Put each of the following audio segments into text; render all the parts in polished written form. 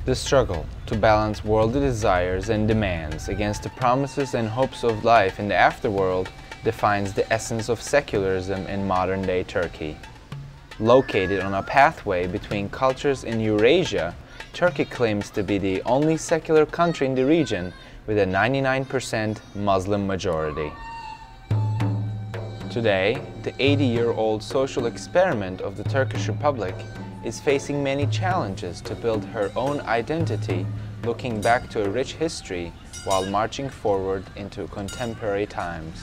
The struggle to balance worldly desires and demands against the promises and hopes of life in the afterworld defines the essence of secularism in modern-day Turkey. Located on a pathway between cultures in Eurasia, Turkey claims to be the only secular country in the region with a 99% Muslim majority. Today, the 80-year-old social experiment of the Turkish Republic is facing many challenges to build her own identity, looking back to a rich history while marching forward into contemporary times.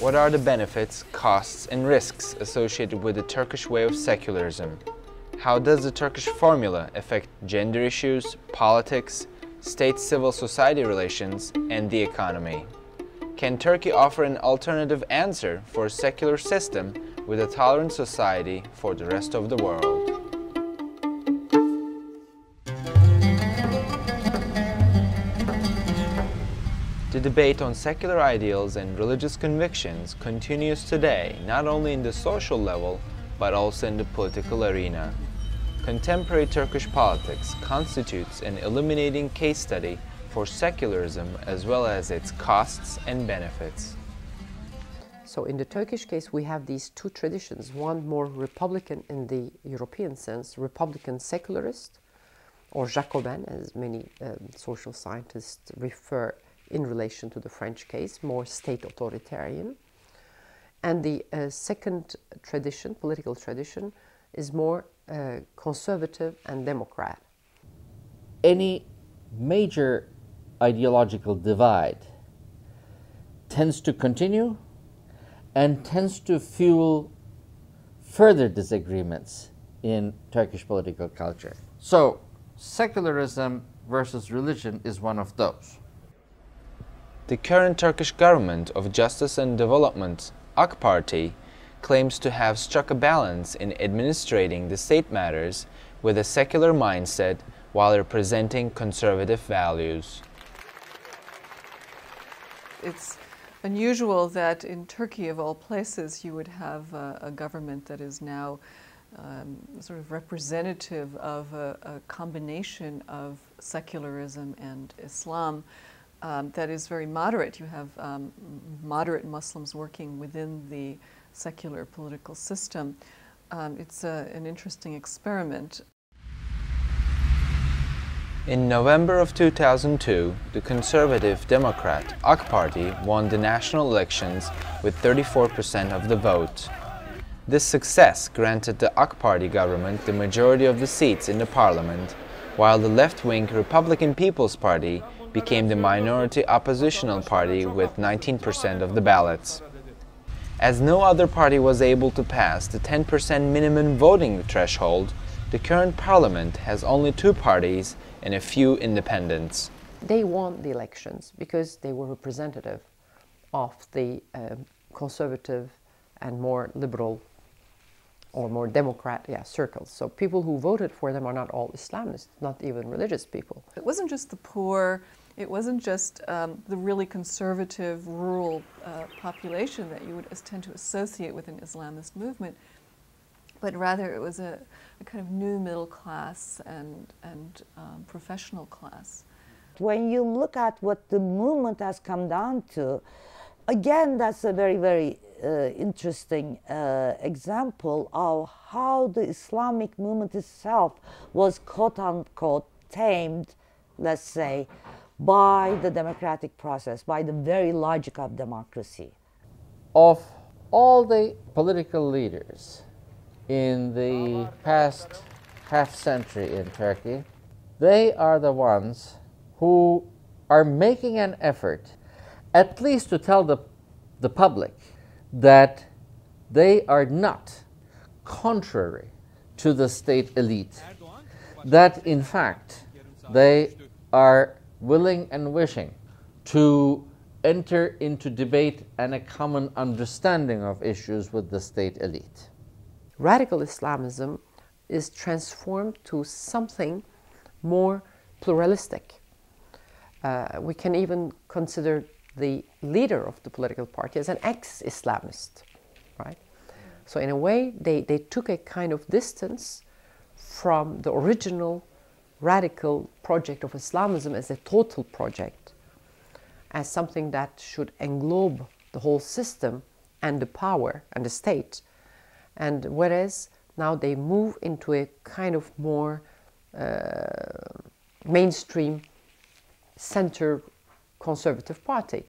What are the benefits, costs, and risks associated with the Turkish way of secularism? How does the Turkish formula affect gender issues, politics, state civil society relations, and the economy? Can Turkey offer an alternative answer for a secular system with a tolerant society for the rest of the world? The debate on secular ideals and religious convictions continues today, not only in the social level, but also in the political arena. Contemporary Turkish politics constitutes an illuminating case study for secularism as well as its costs and benefits. So in the Turkish case, we have these two traditions, one more Republican in the European sense, Republican secularist, or Jacobin, as many social scientists refer in relation to the French case, more state authoritarian. And the second tradition, political tradition, is more conservative and democrat. Any major ideological divide tends to continue and tends to fuel further disagreements in Turkish political culture. So, secularism versus religion is one of those. The current Turkish government of Justice and Development, AK Party, claims to have struck a balance in administrating the state matters with a secular mindset while representing conservative values. It's unusual that in Turkey, of all places, you would have a government that is now sort of representative of a combination of secularism and Islam that is very moderate. You have moderate Muslims working within the secular political system. It's an interesting experiment. In November of 2002, the conservative Democrat AK Party won the national elections with 34% of the vote. This success granted the AK Party government the majority of the seats in the parliament, while the left-wing Republican People's Party became the minority oppositional party with 19% of the ballots. As no other party was able to pass the 10% minimum voting threshold, the current parliament has only two parties and a few independents. They won the elections because they were representative of the conservative and more liberal or more democrat circles. So people who voted for them are not all Islamists, not even religious people. It wasn't just the poor, it wasn't just the really conservative rural population that you would tend to associate with an Islamist movement, but rather it was a kind of new middle class and professional class. When you look at what the movement has come down to, again, that's a very, very interesting example of how the Islamic movement itself was quote-unquote tamed, let's say, by the democratic process, by the very logic of democracy. Of all the political leaders in the past half-century in Turkey, they are the ones who are making an effort, at least to tell the public that they are not contrary to the state elite, that in fact they are willing and wishing to enter into debate and a common understanding of issues with the state elite. Radical Islamism is transformed to something more pluralistic. We can even consider the leader of the political party as an ex-Islamist, right? So in a way, they took a kind of distance from the original radical project of Islamism as a total project, as something that should englobe the whole system and the power and the state. And whereas now they move into a kind of more mainstream center conservative party.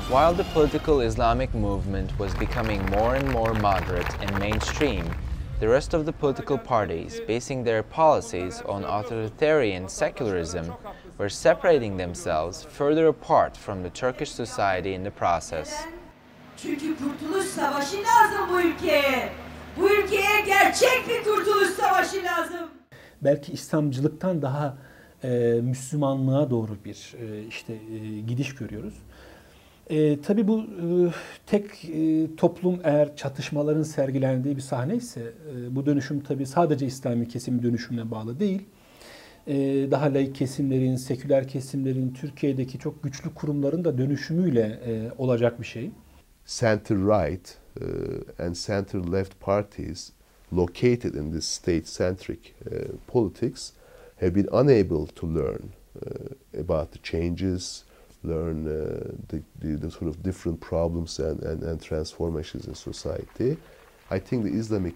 While the political Islamic movement was becoming more and more moderate and mainstream, the rest of the political parties, basing their policies on authoritarian secularism, were separating themselves further apart from the Turkish society in the process. Çünkü kurtuluş savaşı lazım bu ülkeye. Bu ülkeye gerçek bir kurtuluş savaşı lazım. Belki İslamcılıktan daha Müslümanlığa doğru bir gidiş görüyoruz. Tabii bu tek toplum eğer çatışmaların sergilendiği bir sahne ise bu dönüşüm tabii sadece İslami kesim dönüşümüne bağlı değil. Daha laik kesimlerin, seküler kesimlerin, Türkiye'deki çok güçlü kurumların da dönüşümüyle olacak bir şey. Center-right and center-left parties located in this state-centric politics have been unable to learn about the changes, learn the sort of different problems and transformations in society. I think the Islamic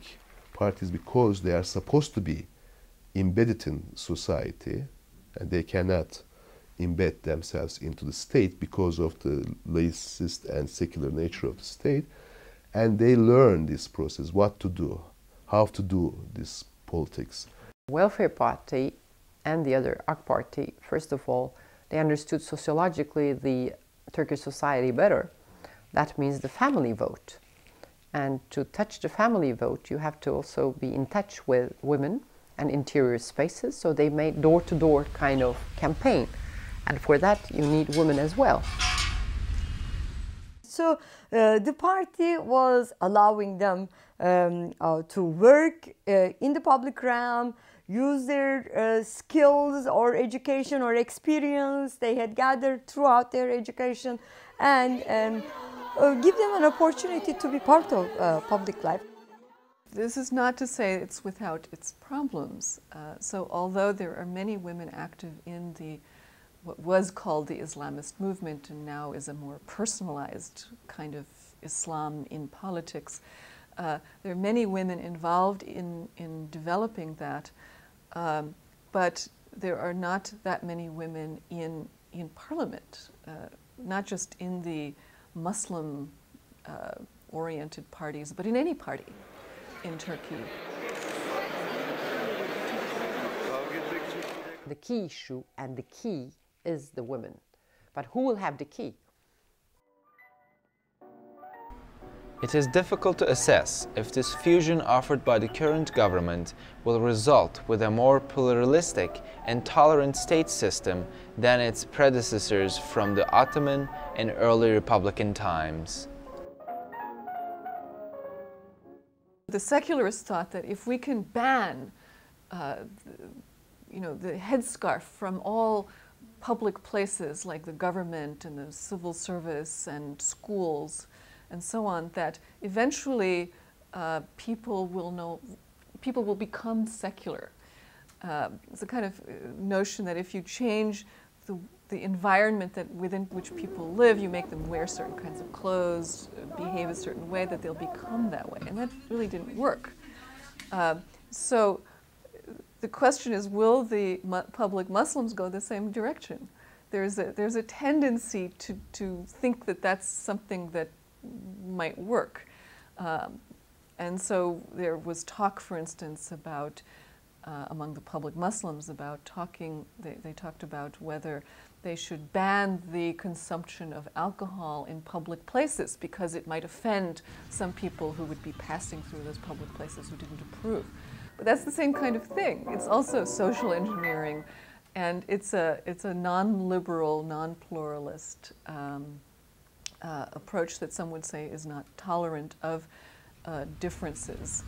parties, because they are supposed to be embedded in society, and they cannot embed themselves into the state because of the laicist and secular nature of the state, and they learn this process, what to do, how to do this politics. Welfare Party and the other AK Party, first of all, they understood sociologically the Turkish society better. That means the family vote. And to touch the family vote, you have to also be in touch with women and interior spaces. So they made door-to-door kind of campaign. And for that, you need women as well. So the party was allowing them to work in the public realm, use their skills or education or experience they had gathered throughout their education, and give them an opportunity to be part of public life. This is not to say it's without its problems. So although there are many women active in what was called the Islamist movement and now is a more personalized kind of Islam in politics, there are many women involved in developing that, but there are not that many women in parliament, not just in the Muslim-oriented parties, but in any party in Turkey. The key issue and the key is the women. But who will have the key? It is difficult to assess if this fusion offered by the current government will result with a more pluralistic and tolerant state system than its predecessors from the Ottoman and early Republican times. The secularists thought that if we can ban the headscarf from all public places like the government and the civil service and schools and so on, that eventually people will become secular. It's a kind of notion that if you change the environment within which people live, you make them wear certain kinds of clothes, behave a certain way, that they'll become that way. And that really didn't work. So the question is, will the public Muslims go the same direction? There's a tendency to think that that's something that might work. And so there was talk, for instance, about, among the public Muslims, about they talked about whether they should ban the consumption of alcohol in public places because it might offend some people who would be passing through those public places who didn't approve. But that's the same kind of thing. It's also social engineering, and it's a non-liberal, non-pluralist approach that some would say is not tolerant of differences.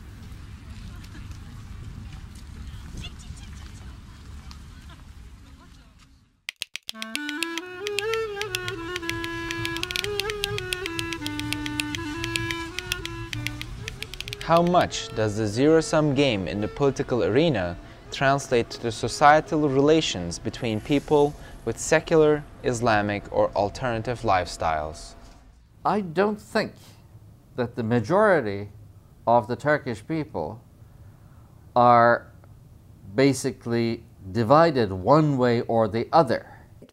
How much does the zero-sum game in the political arena translate to the societal relations between people with secular, Islamic, or alternative lifestyles? I don't think that the majority of the Turkish people are basically divided one way or the other.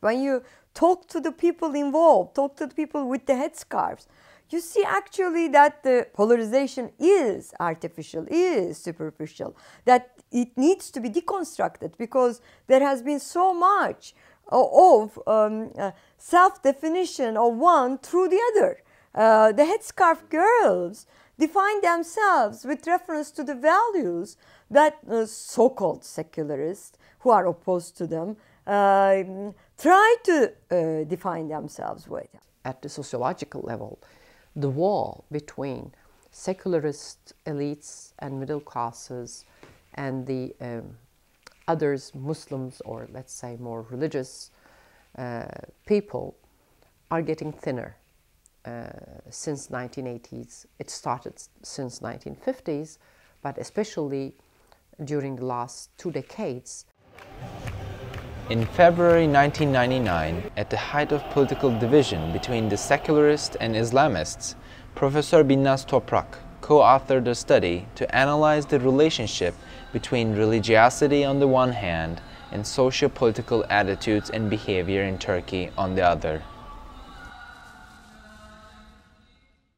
When you talk to the people involved, talk to the people with the headscarves, you see actually that the polarization is artificial, is superficial, that it needs to be deconstructed because there has been so much of self-definition of one through the other. The headscarf girls define themselves with reference to the values that so-called secularists who are opposed to them try to define themselves with. At the sociological level, the wall between secularist elites and middle classes and the others, Muslims or let's say more religious people, are getting thinner since 1980s. It started since 1950s, but especially during the last 2 decades. In February 1999, at the height of political division between the secularists and Islamists, Professor Binnaz Toprak co-authored a study to analyze the relationship between religiosity on the one hand and socio-political attitudes and behavior in Turkey on the other.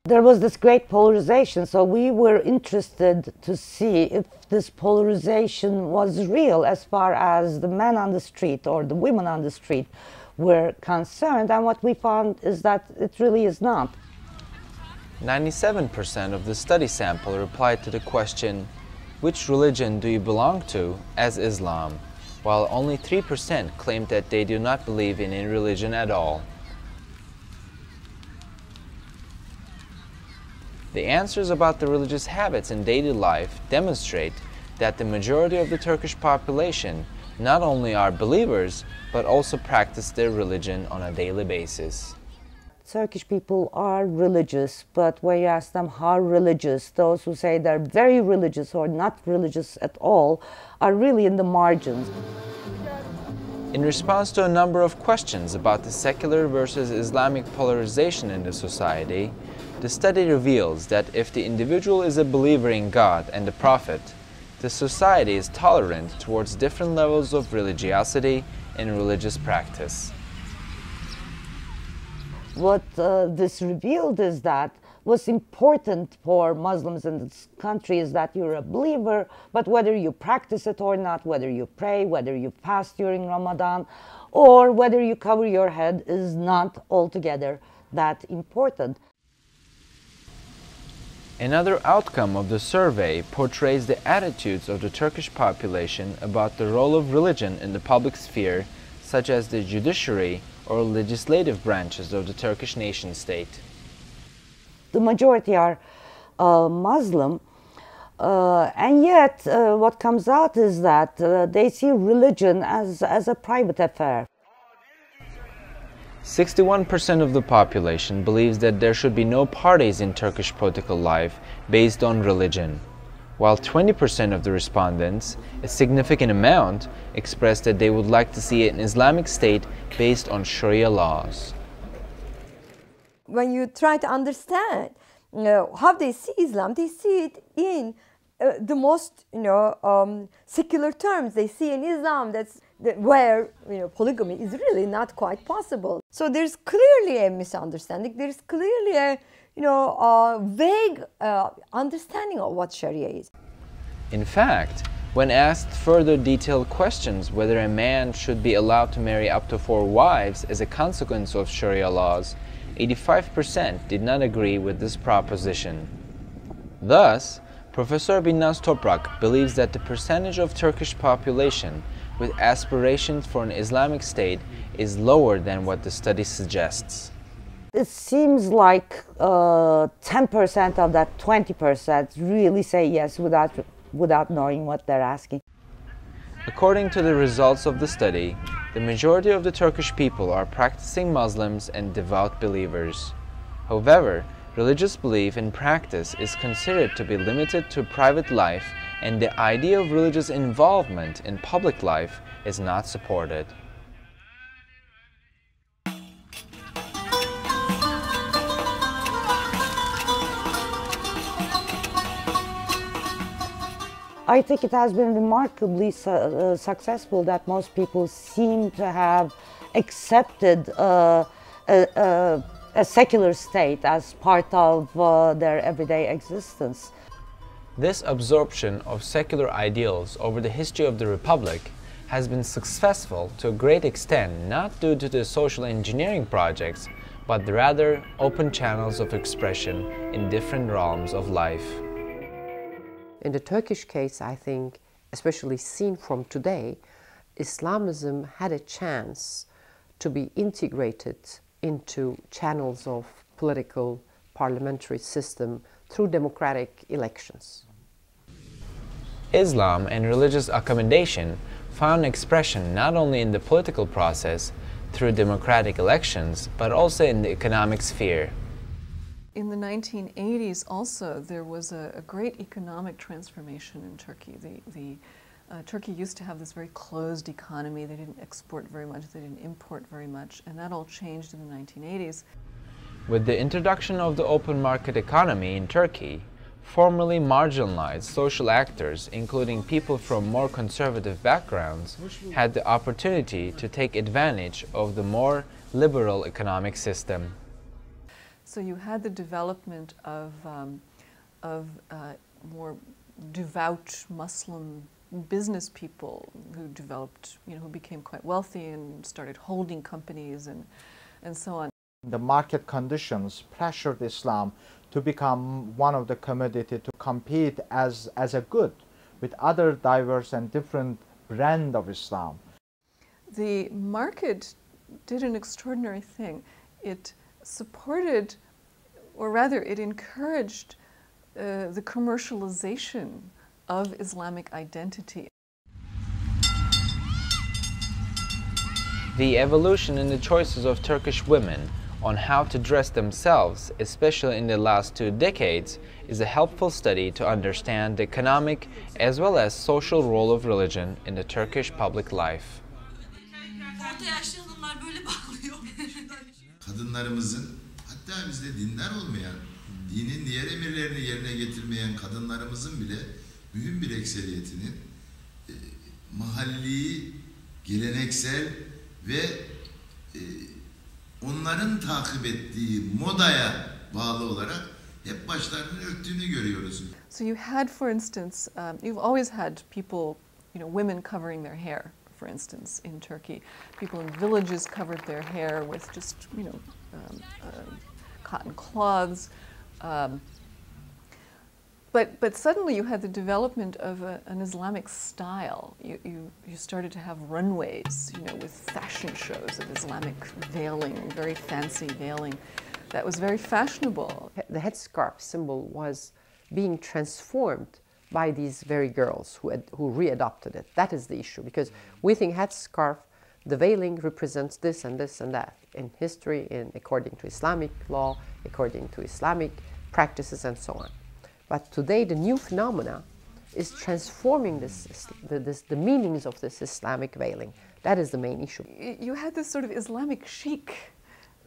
There was this great polarization, so we were interested to see if this polarization was real as far as the men on the street or the women on the street were concerned, and what we found is that it really is not. 97% of the study sample replied to the question, "Which religion do you belong to?" as Islam, while only 3% claimed that they do not believe in any religion at all. The answers about the religious habits in daily life demonstrate that the majority of the Turkish population not only are believers, but also practice their religion on a daily basis. Turkish people are religious, but when you ask them how religious, those who say they're very religious or not religious at all are really in the margins. In response to a number of questions about the secular versus Islamic polarization in the society, the study reveals that if the individual is a believer in God and the Prophet, the society is tolerant towards different levels of religiosity and religious practice. What this revealed is that what's important for Muslims in this country is that you're a believer, but whether you practice it or not, whether you pray, whether you fast during Ramadan, or whether you cover your head is not altogether that important. Another outcome of the survey portrays the attitudes of the Turkish population about the role of religion in the public sphere, such as the judiciary or legislative branches of the Turkish nation-state. The majority are Muslim, and yet what comes out is that they see religion as a private affair. 61% of the population believes that there should be no parties in Turkish political life based on religion, while 20% of the respondents, a significant amount, expressed that they would like to see an Islamic state based on Sharia laws. When you try to understand how they see Islam, they see it in the most secular terms. They see in Islam where polygamy is really not quite possible. So there's clearly a misunderstanding. There's clearly a vague understanding of what Sharia is. In fact, when asked further detailed questions whether a man should be allowed to marry up to 4 wives as a consequence of Sharia laws, 85% did not agree with this proposition. Thus, Professor Binnaz Toprak believes that the percentage of Turkish population with aspirations for an Islamic state is lower than what the study suggests. It seems like 10% of that 20% really say yes without knowing what they're asking. According to the results of the study, the majority of the Turkish people are practicing Muslims and devout believers. However, religious belief in practice is considered to be limited to private life, and the idea of religious involvement in public life is not supported. I think it has been remarkably successful that most people seem to have accepted a secular state as part of their everyday existence. This absorption of secular ideals over the history of the Republic has been successful to a great extent, not due to the social engineering projects, but rather open channels of expression in different realms of life. In the Turkish case, I think, especially seen from today, Islamism had a chance to be integrated into channels of political parliamentary system through democratic elections. Islam and religious accommodation found expression not only in the political process through democratic elections, but also in the economic sphere. In the 1980s also, there was a great economic transformation in Turkey. Turkey used to have this very closed economy. They didn't export very much, they didn't import very much, and that all changed in the 1980s. With the introduction of the open market economy in Turkey, formerly marginalized social actors, including people from more conservative backgrounds, had the opportunity to take advantage of the more liberal economic system. So you had the development of more devout Muslim business people who developed, who became quite wealthy and started holding companies and so on. The market conditions pressured Islam to become one of the commodity to compete as a good with other diverse and different brand of Islam. The market did an extraordinary thing. It supported, or rather it encouraged the commercialization of Islamic identity. The evolution in the choices of Turkish women on how to dress themselves, especially in the last 2 decades, is a helpful study to understand the economic as well as social role of religion in the Turkish public life. Kadınlarımızın, hatta bizde dindar olmayan, dinin diğer emirlerini yerine getirmeyen kadınlarımızın bile mühim bir ekseriyetinin mahalli, geleneksel ve onların takip ettiği modaya bağlı olarak hep başlarını örttüğünü görüyoruz. So you had, for instance, you've always had people, women covering their hair. For instance, in Turkey, people in villages covered their hair with just, cotton cloths. But suddenly you had the development of an Islamic style. You started to have runways, with fashion shows of Islamic veiling, very fancy veiling. That was very fashionable. The headscarf symbol was being transformed by these very girls who readopted it. That is the issue, because we think headscarf, the veiling represents this and this and that in history, according to Islamic law, according to Islamic practices and so on. But today the new phenomena is transforming the meanings of this Islamic veiling. That is the main issue. You had this sort of Islamic chic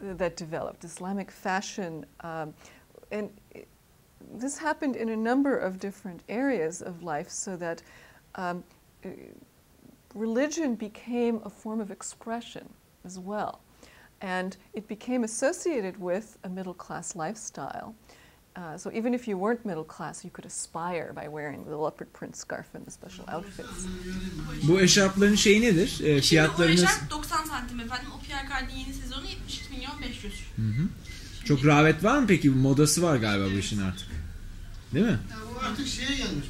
that developed, Islamic fashion, and this happened in a number of different areas of life, so that religion became a form of expression as well. And it became associated with a middle-class lifestyle. So even if you weren't middle class, you could aspire by wearing the leopard print scarf and the special outfits. Bu eşarpların şeyi nedir? Fiyatlarınız... Bu eşarp 90 santim efendim. O Pierre Cardin yeni sezonu 72 milyon 500. Çok rağbet var mı peki? Modası var galiba bu işin artık. Değil mi? Ya bu artık şeye gelmiş,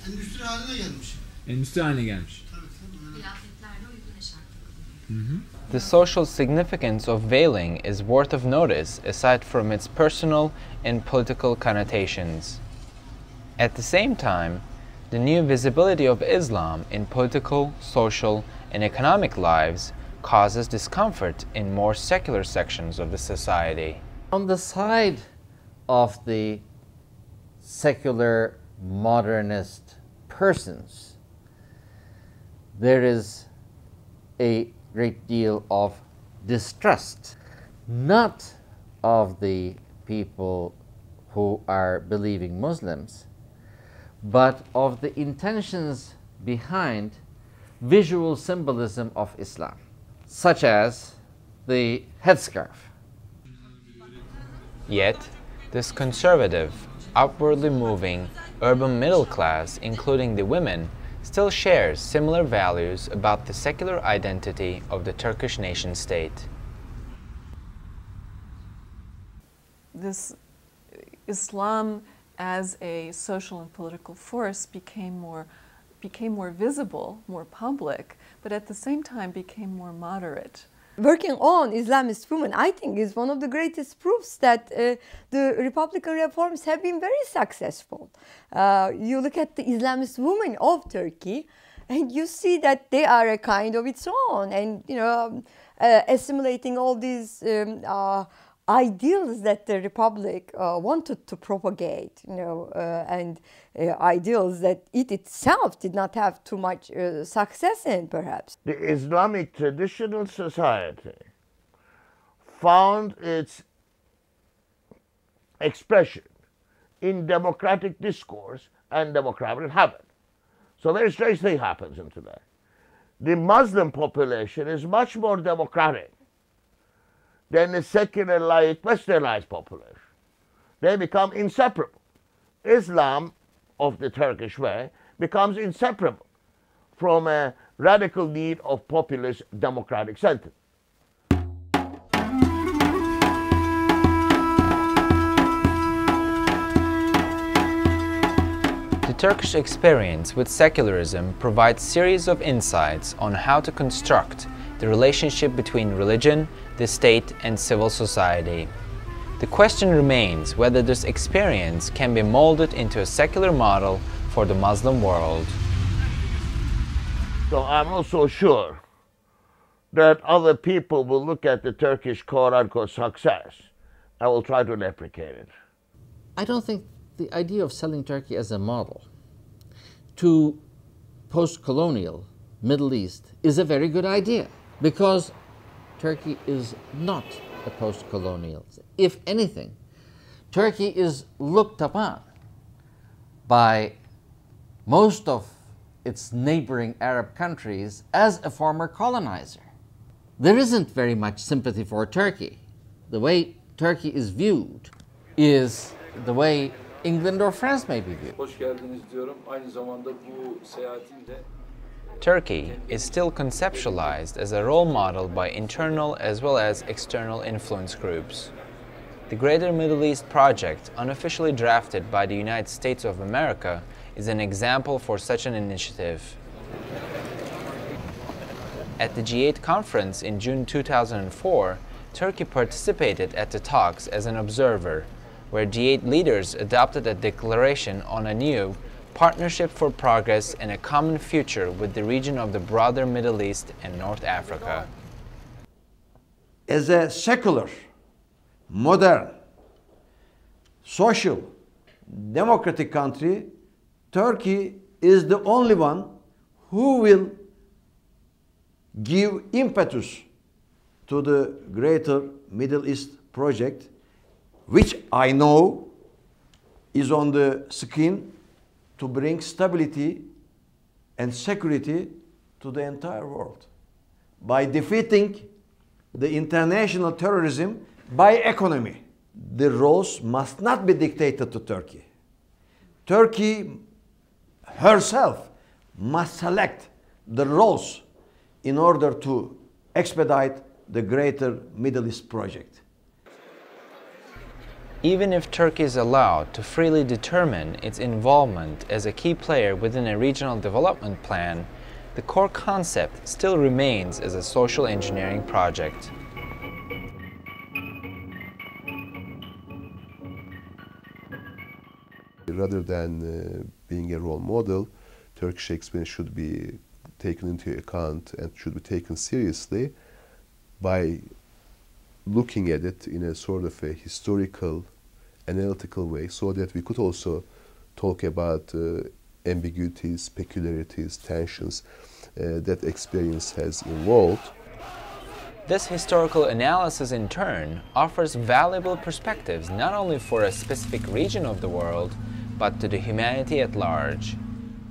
endüstri haline gelmiş. Endüstri haline gelmiş. Kıyafetlerle uygun eşarp. The social significance of veiling is worth of notice aside from its personal and political connotations. At the same time, the new visibility of Islam in political, social, and economic lives causes discomfort in more secular sections of the society. On the side of the secular modernist persons, there is a great deal of distrust, not of the people who are believing Muslims, but of the intentions behind visual symbolism of Islam, such as the headscarf. Yet, this conservative, upwardly moving, urban middle class, including the women, still shares similar values about the secular identity of the Turkish nation-state. This Islam as a social and political force became more visible, more public, but at the same time became more moderate. Working on Islamist women, I think, is one of the greatest proofs that the Republican reforms have been very successful. You look at the Islamist women of Turkey, and you see that they are a kind of its own, and assimilating all these ideals that the Republic wanted to propagate, and ideals that it itself did not have too much success in, perhaps. The Islamic traditional society found its expression in democratic discourse and democratic habit. So a very strange thing happens in today. The Muslim population is much more democratic than the secular, laïc, westernized population. They become inseparable. Islam, of the Turkish way, becomes inseparable from a radical need of populist democratic sentiment. The Turkish experience with secularism provides series of insights on how to construct the relationship between religion, the state, and civil society. The question remains whether this experience can be molded into a secular model for the Muslim world. So I'm also sure that other people will look at the Turkish quote-unquote success and will try to replicate it. I don't think the idea of selling Turkey as a model to post-colonial Middle East is a very good idea, because Turkey is not a post-colonial. If anything, Turkey is looked upon by most of its neighboring Arab countries as a former colonizer. There isn't very much sympathy for Turkey. The way Turkey is viewed is the way England or France may be viewed. Hoş geldiniz diyorum. Aynı zamanda bu seyahatin de Turkey is still conceptualized as a role model by internal as well as external influence groups. The Greater Middle East Project, unofficially drafted by the United States of America, is an example for such an initiative. At the G8 conference in June 2004, Turkey participated at the talks as an observer, where G8 leaders adopted a declaration on a new partnership for progress and a common future with the region of the broader Middle East and North Africa. As a secular, modern, social, democratic country, Turkey is the only one who will give impetus to the Greater Middle East project, which I know is on the screen to bring stability and security to the entire world by defeating the international terrorism by economy. The roles must not be dictated to Turkey. Turkey herself must select the roles in order to expedite the Greater Middle East project. Even if Turkey is allowed to freely determine its involvement as a key player within a regional development plan, the core concept still remains as a social engineering project. Rather than being a role model, Turkish experience should be taken into account and should be taken seriously by looking at it in a sort of a historical analytical way so that we could also talk about ambiguities, peculiarities, tensions that experience has involved. This historical analysis in turn offers valuable perspectives not only for a specific region of the world, but to the humanity at large.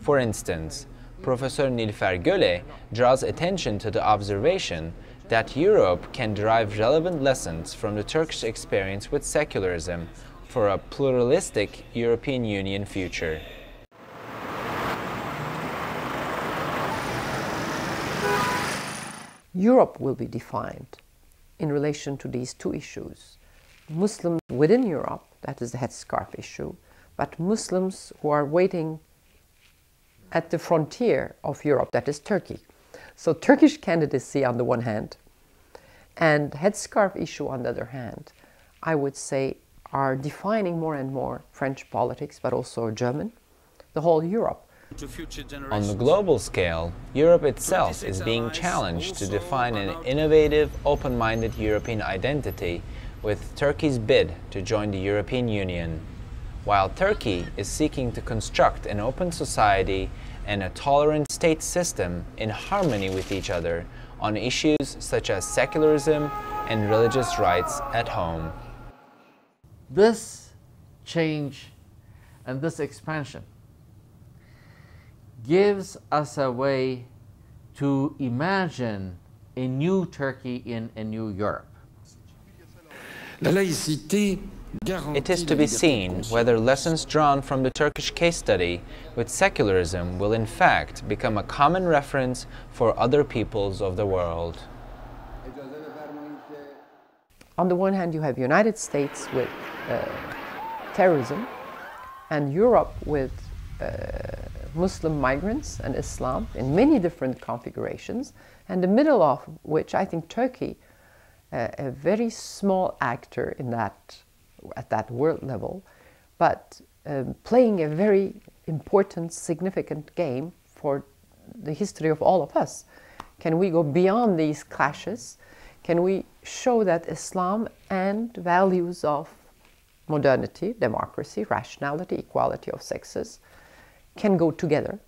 For instance, Professor Nilüfer Göle draws attention to the observation that Europe can derive relevant lessons from the Turkish experience with secularism for a pluralistic European Union future. Europe will be defined in relation to these two issues. Muslims within Europe, that is the headscarf issue, but Muslims who are waiting at the frontier of Europe, that is Turkey. So Turkish candidacy on the one hand, and headscarf issue on the other hand, I would say are defining more and more French politics, but also German, the whole Europe. On the global scale, Europe itself is being challenged to define an innovative, open-minded European identity with Turkey's bid to join the European Union. While Turkey is seeking to construct an open society and a tolerant state system in harmony with each other on issues such as secularism and religious rights at home. This change and this expansion gives us a way to imagine a new Turkey in a new Europe. It is to be seen whether lessons drawn from the Turkish case study with secularism will in fact become a common reference for other peoples of the world. On the one hand, you have United States with terrorism, and Europe with Muslim migrants and Islam in many different configurations, and the middle of which I think Turkey, a very small actor in that, at that world level, but playing a very important, significant game for the history of all of us. Can we go beyond these clashes? Can we show that Islam and values of modernity, democracy, rationality, equality of sexes can go together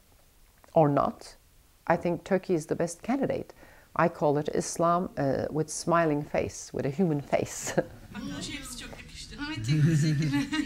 or not? I think Turkey is the best candidate. I call it Islam with smiling face, with a human face. Bunların hepsi çok yakıştı. Ahmet, teşekkür ederim.